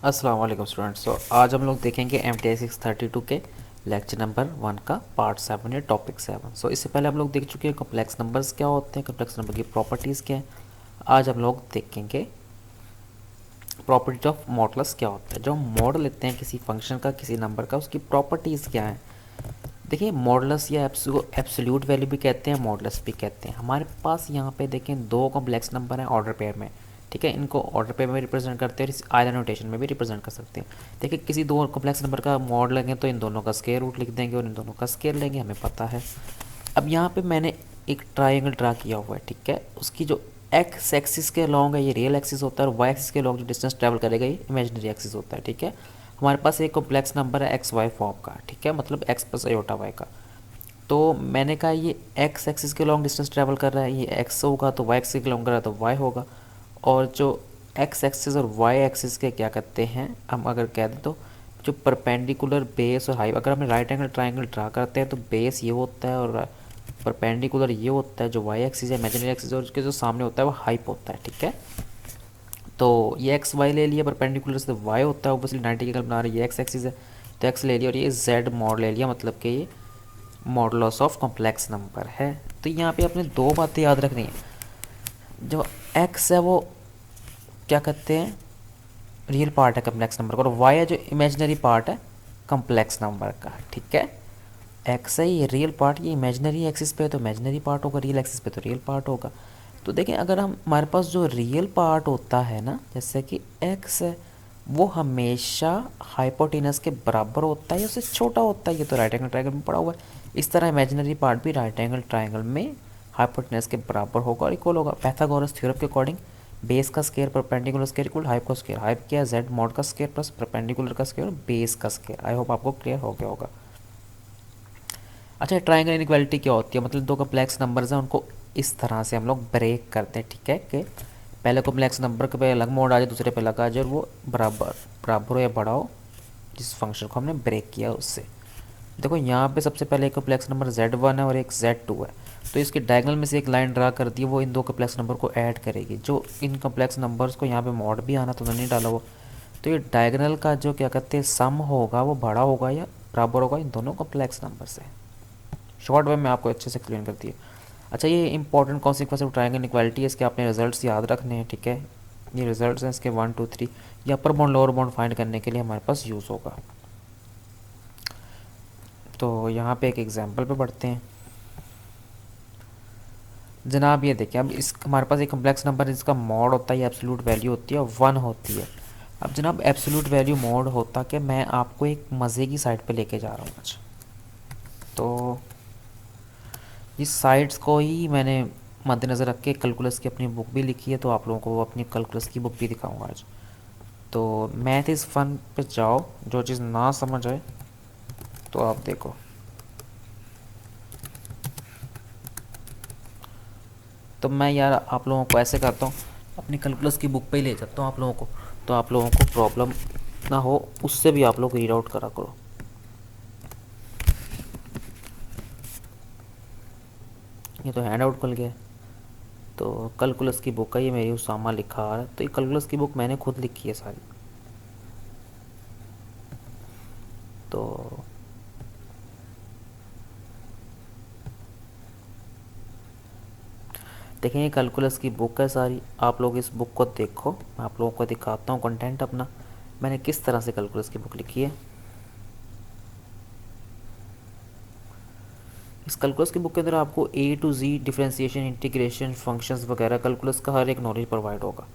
अस्सलाम वालेकुम स्टूडेंट्स। तो आज हम लोग देखेंगे MTI 632 के लेक्चर नंबर 1 का पार्ट 7 या टॉपिक 7। इससे पहले हम लोग देख चुके हैं कॉम्प्लेक्स नंबर्स क्या होते हैं, कॉम्प्लेक्स नंबर की प्रॉपर्टीज़ क्या है। आज हम लोग देखेंगे प्रॉपर्टी ऑफ मॉडुलस क्या होता है। जो हम मॉडल लेते हैं किसी फंक्शन का, किसी नंबर का, उसकी प्रॉपर्टीज़ क्या है। देखिए, मॉडुलस या एब्सोल्यूट वैल्यू भी कहते हैं, मॉडुलस भी कहते हैं। हमारे पास यहाँ पे देखें दो कॉम्प्लेक्स नंबर हैं ऑर्डर पेयर में, ठीक है। इनको ऑर्डर पेयर में रिप्रेजेंट करते हैं और आइदर नोटेशन में भी रिप्रेजेंट कर सकते हैं। देखिए, किसी दो कॉम्प्लेक्स नंबर का मॉड लेंगे तो इन दोनों का स्क्वायर रूट लिख देंगे और इन दोनों का स्क्वायर लेंगे, हमें पता है। अब यहाँ पे मैंने एक ट्राइंगल ड्रा किया हुआ है, ठीक है। उसकी जो एक्स एक्सिस के लॉन्ग है ये रियल एक्सिस होता है और वाई एक्सिस के लॉन्ग जो डिस्टेंस ट्रैवल करेगा ये इमेजिनरी एक्सिस होता है, ठीक है। हमारे पास एक कॉम्प्लेक्स नंबर है एक्स वाई फॉर्म का, ठीक है, मतलब एक्स प्लस आयोटा वाई का। तो मैंने कहा ये एक्स एक्सिस के लॉन्ग डिस्टेंस ट्रैवल कर रहा है, ये एक्स होगा तो वाई एक्सिस के लॉन्ग कर रहा है तो वाई होगा। और जो एक्स एक्सिस और वाई एक्सिस के क्या कहते हैं, हम अगर कह दें तो जो परपेंडिकुलर बेस और हाइप, अगर हम राइट एंगल ट्राइंगल ड्रा करते हैं तो बेस ये होता है और परपेंडिकुलर ये होता है, जो वाई एक्सिस है इमेजिनरी एक्सिस, और उसके जो सामने होता है वो हाइप होता है, ठीक है। तो ये एक्स वाई ले लिया, परपेंडिकुलर से वाई होता है, ऑब्वियसली 90 के एंगल बना रही है, ये एक्स एक्सिस है तो एक्स ले लिया, और ये जेड मॉड ले लिया, मतलब कि ये मॉडुलस ऑफ कॉम्प्लेक्स नंबर है। तो यहाँ पे अपने दो बातें याद रखनी है। जो एक्स है वो क्या कहते हैं, रियल पार्ट है कॉम्प्लेक्स नंबर का, और वाई है जो इमेजिनरी पार्ट है कॉम्प्लेक्स नंबर का, ठीक है। एक्स है ये रियल पार्ट, ये इमेजिनरी एक्सिस पे है तो इमेजिनरी पार्ट होगा, रियल एक्सिस पे तो रियल पार्ट होगा। तो देखें, अगर हम हमारे पास जो रियल पार्ट होता है ना, जैसे कि एक्स है, वो हमेशा हाइपोटेनस के बराबर होता है या उससे छोटा होता है, ये तो राइट एंगल ट्रायंगल में पड़ा हुआ है। इस तरह इमेजिनरी पार्ट भी राइट एंगल ट्रायंगल में हाइपोटेनस के बराबर होगा और इक्वल होगा। पाइथागोरस थ्योरम के अकॉर्डिंग बेस का square perpendicular square equal hype का स्क्वायर। हाइप क्या है, जेड मॉड का स्क्वायर प्लस परपेंडिकुलर का स्क्वायर और बेस का स्क्वायर। आई होप आपको क्लियर हो गया होगा। अच्छा, ट्रायंगल इनइक्वालिटी क्या होती है, मतलब दो कॉम्प्लेक्स नंबर्स हैं उनको इस तरह से हम लोग ब्रेक करते हैं, ठीक है, कि पहले कॉम्प्लेक्स नंबर के पे अलग मोड आ जाए, दूसरे पे अलग आ जाए और वो बराबर बराबर हो या बड़ा हो, जिस फंक्शन को हमने ब्रेक किया उससे। देखो, यहाँ पे सबसे पहले एक कॉम्प्लेक्स नंबर Z1 है और एक Z2 है, तो इसके डायगोनल में से एक लाइन ड्रा कर दी, वो इन दो कॉम्प्लेक्स नंबर को ऐड करेगी। जो इन कॉम्प्लेक्स नंबर्स को यहाँ पे मॉड भी आना तो नहीं डाला हुआ, तो ये डायगोनल का जो क्या कहते हैं सम होगा वो बड़ा होगा या बराबर होगा इन दोनों कॉम्प्लेक्स नंबर से। शॉर्ट वे में आपको अच्छे से क्लियर कर दिए। अच्छा, ये important consequence of triangle equality है, इसके आपने रिजल्ट्स याद रखने हैं, ठीक है। ये रिजल्ट्स हैं इसके 1 2 3, ये upper bound lower bound find करने के लिए हमारे पास यूज़ होगा। तो यहाँ पे एक एग्जांपल पे बढ़ते हैं। जनाब ये देखिए, अब इस हमारे पास एक कम्प्लेक्स नंबर जिसका मॉड होता है, ये एब्सोल्यूट वैल्यू होती है 1 होती है। अब जनाब एब्सोल्यूट वैल्यू मॉड होता कि मैं आपको एक मज़े की साइड पे लेके जा रहा हूँ आज। तो इस साइड्स को ही मैंने मद्देनज़र रख के कैलकुलस की अपनी बुक भी लिखी है, तो आप लोगों को अपनी कैलकुलस की बुक भी दिखाऊंगा आज। तो मैथ इज़ फन पे जाओ, जो चीज़ ना समझ आए तो आप देखो। तो मैं यार आप लोगों को ऐसे करता हूँ, अपनी कैलकुलस की बुक पे ही ले जाता हूँ आप लोगों को, तो आप लोगों को प्रॉब्लम ना हो, उससे भी आप लोग रीड आउट करा करो। ये तो हैंड आउट खुल गया। तो कैलकुलस की बुक है ये, मेरी उसामा लिखा आ रहा है, तो ये कैलकुलस की बुक मैंने खुद लिखी है सारी। तो देखें, ये कैलकुलस की बुक है सारी, आप लोग इस बुक को देखो, मैं आप लोगों को दिखाता हूँ कंटेंट अपना, मैंने किस तरह से कैलकुलस की बुक लिखी है। इस कैलकुलस की बुक के अंदर आपको A to Z differentiation, integration, functions वगैरह कैलकुलस का हर एक नॉलेज प्रोवाइड होगा।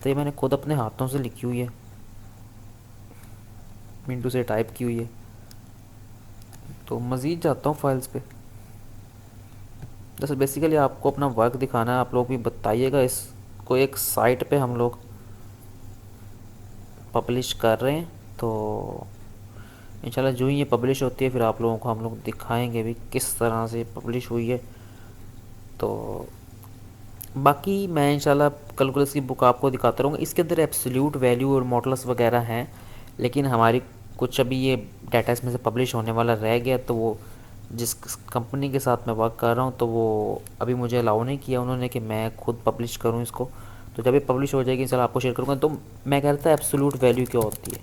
तो ये मैंने खुद अपने हाथों से लिखी हुई है, मिंटू से टाइप की हुई है। तो मज़ीद जाता हूँ फाइल्स पे। जैसे बेसिकली आपको अपना वर्क दिखाना है, आप लोग भी बताइएगा। इसको एक साइट पे हम लोग पब्लिश कर रहे हैं, तो इंशाल्लाह जो ही ये पब्लिश होती है फिर आप लोगों को हम लोग दिखाएंगे भी किस तरह से पब्लिश हुई है। तो बाकी मैं इंशाल्लाह कैलकुलस की बुक आपको दिखाता रहूँगा। इसके अंदर एब्सोल्यूट वैल्यू और मॉडल्स वगैरह हैं, लेकिन हमारी कुछ अभी ये डाटा इसमें से पब्लिश होने वाला रह गया, तो वो जिस कंपनी के साथ मैं वर्क कर रहा हूँ तो वो अभी मुझे अलाउ नहीं किया उन्होंने कि मैं खुद पब्लिश करूँ इसको। तो जब ये पब्लिश हो जाएगी इंशाल्लाह आपको शेयर करूँगा। तो मैं कहता है एब्सोल्यूट वैल्यू क्या होती है।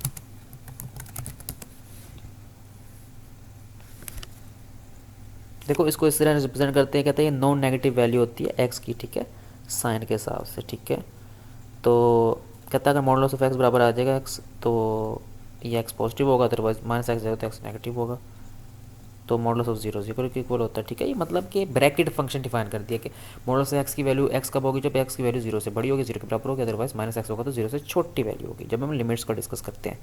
देखो इसको इस तरह रिप्रेजेंट करते हैं, कहते हैं ये नॉन नेगेटिव वैल्यू होती है एक्स की, ठीक है, साइन के हिसाब से, ठीक है। तो कहता है अगर मॉडल ऑफ एक्स बराबर आ जाएगा एक्स, तो ये एक्स पॉजिटिव होगा, अदरवाइज माइनस एक्स जाएगा तो एक्स नेगेटिव होगा। तो मॉडल ऑफ जीरो जीरो के इक्वल होता है, ठीक है। ये मतलब कि ब्रैकेट फंक्शन डिफाइन कर दिया कि मॉडल ऑफ एक्स की वैल्यू एक्स कब होगी, जब एक्स की वैल्यू जीरो से बड़ी होगी, जीरो के बराबर होगी, अदरवाइज माइनस एक्स होगा तो जीरो से छोटी वैल्यू होगी, जब हम लिमिट्स को डिस्कस करते हैं।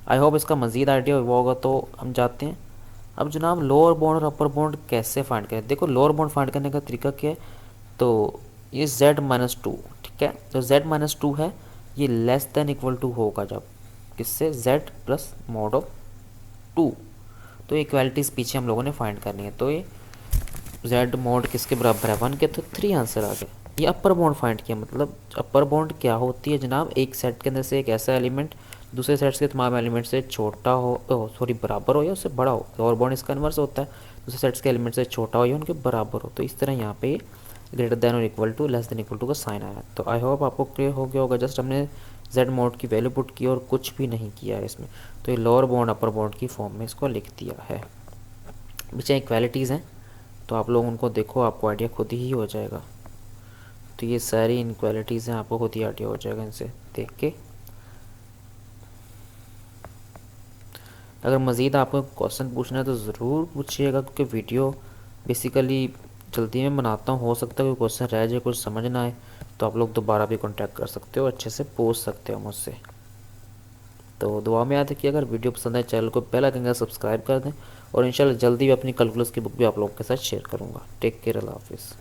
आई होप इसका मजीद आइडिया हुआ होगा। तो हम जाते हैं अब जनाब लोअर बाउंड और अपर बाउंड कैसे फाइंड करें। देखो लोअर बाउंड फाइंड करने का तरीका क्या है, तो ये z-2, ठीक है। तो z-2 है, ये लेस देन इक्वल टू होगा जब किससे, z प्लस मॉड ऑफ 2। तो इक्वालिटीज़ पीछे हम लोगों ने फाइंड करनी है। तो ये z मॉड किसके बराबर है 1 के, तो 3 आंसर आ गया। ये अपर बाउंड फाइंड किया, मतलब अपर बाउंड क्या होती है जनाब, एक सेट के अंदर से एक ऐसा एलिमेंट दूसरे सेट के तमाम एलिमेंट से छोटा हो, सॉरी बराबर हो या उससे बड़ा हो। लोअर बाउंड इसका इन्वर्स होता है, दूसरे सेट्स के एलिमेंट से छोटा हो या उनके बराबर हो। तो इस तरह यहाँ पे ग्रेटर देन और equal to, less than equal to का साइन आया। तो आई होप आपको क्लियर हो गया होगा। जस्ट हमने z मॉड की वैल्यू पुट की और कुछ भी नहीं किया है इसमें। तो ये लोअर बाउंड अपर बाउंड की फॉर्म में इसको लिख दिया है। बच्चे इक्वालिटीज़ हैं तो आप लोग उनको देखो, आपको आइडिया खुद ही हो जाएगा। तो ये सारी इनक्वालिटीज़ हैं, आपको खुद ही आइडिया हो जाएगा इनसे देख के। अगर मज़ीद आपको क्वेश्चन पूछना है तो ज़रूर पूछिएगा, क्योंकि वीडियो बेसिकली जल्दी में बनाता हूँ। हो सकता है कोई क्वेश्चन रह जाए, कुछ समझ ना आए, तो आप लोग दोबारा भी कांटेक्ट कर सकते हो, अच्छे से पूछ सकते हो मुझसे। तो दुआ में याद रखिए, अगर वीडियो पसंद आए चैनल को पहला कहेंगे सब्सक्राइब कर दें, और इंशाल्लाह जल्दी भी अपनी कैलकुलस की बुक भी आप लोगों के साथ शेयर करूँगा। टेक केयर, अल्लाह हाफिज़।